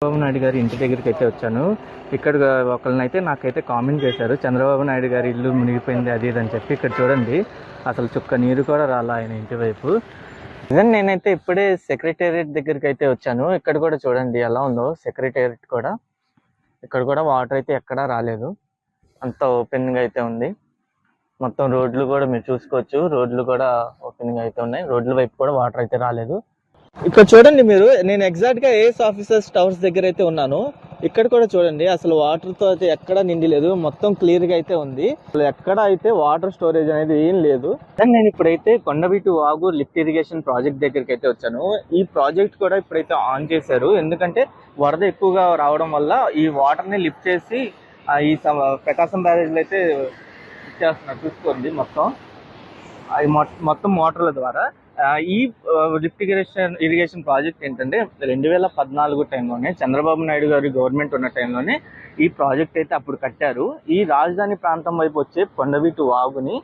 చంద్రబాబు నాయుడు గారి ఇంటి దగ్గరికి అయితే వచ్చాను. ఇక్కడ ఒకళ్ళనైతే నాకైతే కామెంట్ చేశారు, చంద్రబాబు నాయుడు గారి ఇల్లు మునిగిపోయింది అది ఇది అని చెప్పి. ఇక్కడ చూడండి, అసలు చుక్క నీరు కూడా రాలా ఆయన ఇంటి వైపు. నిజంగా నేనైతే ఇప్పుడే సెక్రటేరియట్ దగ్గరికి అయితే వచ్చాను. ఇక్కడ కూడా చూడండి ఎలా ఉందో సెక్రటేరియట్ కూడా. ఇక్కడ కూడా వాటర్ అయితే ఎక్కడా రాలేదు, అంతా ఓపెన్గా అయితే ఉంది. మొత్తం రోడ్లు కూడా మీరు చూసుకోవచ్చు, రోడ్లు కూడా ఓపెన్గా అయితే ఉన్నాయి. రోడ్ల వైపు కూడా వాటర్ అయితే రాలేదు. ఇక్కడ చూడండి మీరు, నేను ఎగ్జాక్ట్ గా ఏఎస్ ఆఫీసర్స్ టవర్స్ దగ్గర అయితే ఉన్నాను. ఇక్కడ కూడా చూడండి, అసలు వాటర్ తో అయితే ఎక్కడా నిండి లేదు, మొత్తం క్లియర్ గా అయితే ఉంది. అసలు ఎక్కడ అయితే వాటర్ స్టోరేజ్ అనేది ఏం లేదు. నేను ఇప్పుడైతే Kondaveeti Vagu lift irrigation project దగ్గరికి అయితే వచ్చాను. ఈ ప్రాజెక్ట్ కూడా ఇప్పుడైతే ఆన్ చేశారు, ఎందుకంటే వరద ఎక్కువగా రావడం వల్ల ఈ వాటర్ ని లిఫ్ట్ చేసి ఈ ప్రకాశం బ్యారేజ్ లో అయితే ఇచ్చేస్తున్నారు. చూసుకోండి, మొత్తం మోటార్ల ద్వారా ఈ లిఫ్ట్ ఇరిగేషన్ ప్రాజెక్ట్ ఏంటంటే 2014 టైంలోనే చంద్రబాబు నాయుడు గారి గవర్నమెంట్ ఉన్న టైంలోనే ఈ ప్రాజెక్ట్ అయితే అప్పుడు కట్టారు. ఈ రాజధాని ప్రాంతం వైపు వచ్చే కొండవీటి వాగుని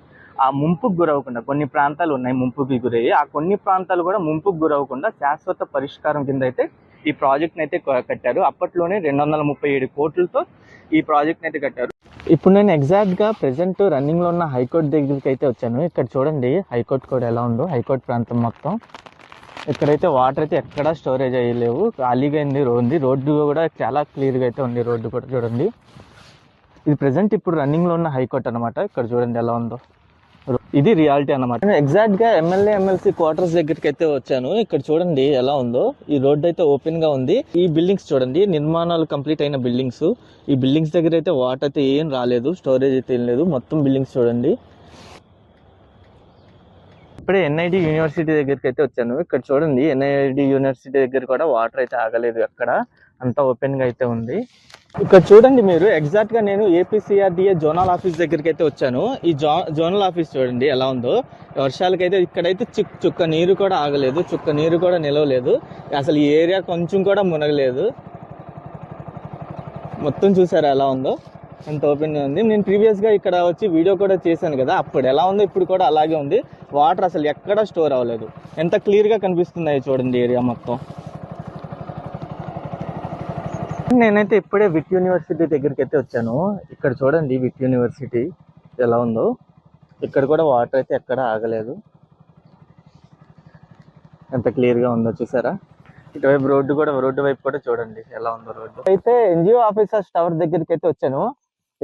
ఆ ముంపుకు గురవకుండా, కొన్ని ప్రాంతాలు ఉన్నాయి ముంపుకి గురయ్యి, ఆ కొన్ని ప్రాంతాలు కూడా ముంపుకు గురవకుండా శాశ్వత పరిష్కారం కింద అయితే ఈ ప్రాజెక్ట్ని అయితే కట్టారు. అప్పట్లోనే 237 కోట్లతో ఈ ప్రాజెక్ట్ని అయితే కట్టారు. ఇప్పుడు నేను ఎగ్జాక్ట్గా ప్రెసెంట్ రన్నింగ్లో ఉన్న హైకోర్టు దగ్గరికి అయితే వచ్చాను. ఇక్కడ చూడండి హైకోర్టు కూడా ఎలా ఉందో, హైకోర్టు ప్రాంతం మొత్తం. ఇక్కడైతే వాటర్ అయితే ఎక్కడా స్టోరేజ్ అయ్యలేవు, ఖాళీగా ఉంది. రోడ్డు కూడా చాలా క్లియర్గా అయితే ఉంది, రోడ్డు కూడా చూడండి. ఇది ప్రెసెంట్ ఇప్పుడు రన్నింగ్లో ఉన్న హైకోర్టు అనమాట. ఇక్కడ చూడండి ఎలా ఉందో, ఇది రియాలిటీ అనమాట. నేను ఎగ్జాక్ట్ గా ఎమ్మెల్యే ఎమ్మెల్సీ క్వార్టర్స్ దగ్గరికి అయితే వచ్చాను. ఇక్కడ చూడండి ఎలా ఉందో, ఈ రోడ్ అయితే ఓపెన్ గా ఉంది. ఈ బిల్డింగ్స్ చూడండి, నిర్మాణాలు కంప్లీట్ అయిన బిల్డింగ్స్. ఈ బిల్డింగ్స్ దగ్గర అయితే వాటర్ అయితే ఏం రాలేదు, స్టోరేజ్ అయితే ఏం లేదు. మొత్తం బిల్డింగ్స్ చూడండి. ఇప్పుడే ఎన్ఐడి యూనివర్సిటీ దగ్గరికి అయితే వచ్చాను. ఇక్కడ చూడండి, ఎన్ఐడి యూనివర్సిటీ దగ్గర కూడా వాటర్ అయితే ఆగలేదు, ఎక్కడ అంతా ఓపెన్ గా అయితే ఉంది. ఇక్కడ చూడండి మీరు, ఎగ్జాక్ట్ గా నేను ఏపీసీఆర్డీఏ జోనల్ ఆఫీస్ దగ్గరికి అయితే వచ్చాను. ఈ జోనల్ ఆఫీస్ చూడండి ఎలా ఉందో. వర్షాలకైతే ఇక్కడైతే చుక్క నీరు కూడా ఆగలేదు, చుక్క నీరు కూడా నిలవలేదు. అసలు ఈ ఏరియా కొంచెం కూడా మునగలేదు. మొత్తం చూసారా ఎలా ఉందో, అంత ఓపెన్ గా ఉంది. నేను ప్రీవియస్ గా ఇక్కడ వచ్చి వీడియో కూడా చేశాను కదా, అప్పుడు ఎలా ఉందో ఇప్పుడు కూడా అలాగే ఉంది. వాటర్ అసలు ఎక్కడా స్టోర్ అవ్వలేదు. ఎంత క్లియర్ గా కనిపిస్తున్నాయి చూడండి ఏరియా మొత్తం. నేనైతే ఇప్పుడే విట్ యూనివర్సిటీ దగ్గరికి అయితే వచ్చాను. ఇక్కడ చూడండి విట్ యూనివర్సిటీ ఎలా ఉందో. ఇక్కడ కూడా వాటర్ అయితే ఎక్కడ ఆగలేదు, ఎంత క్లియర్ గా ఉందో చూసారా. ఇటువైపు రోడ్డు వైపు కూడా చూడండి ఎలా ఉందో రోడ్డు. అయితే ఎన్జిఓ ఆఫీసర్స్ టవర్ దగ్గరికి అయితే వచ్చాను.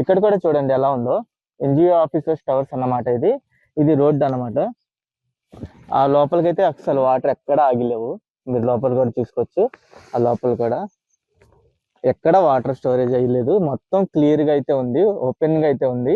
ఇక్కడ కూడా చూడండి ఎలా ఉందో, ఎన్జిఓ ఆఫీసర్స్ టవర్స్ అన్నమాట. ఇది రోడ్డు అన్నమాట. ఆ లోపలికైతే అసలు వాటర్ ఎక్కడ ఆగిలేవు, మీరు లోపల కూడా చూసుకోవచ్చు. ఆ లోపల కూడా ఎక్కడ వాటర్ స్టోరేజ్ అయ్యలేదు, మొత్తం క్లియర్ గా అయితే ఉంది, ఓపెన్ గా అయితే ఉంది.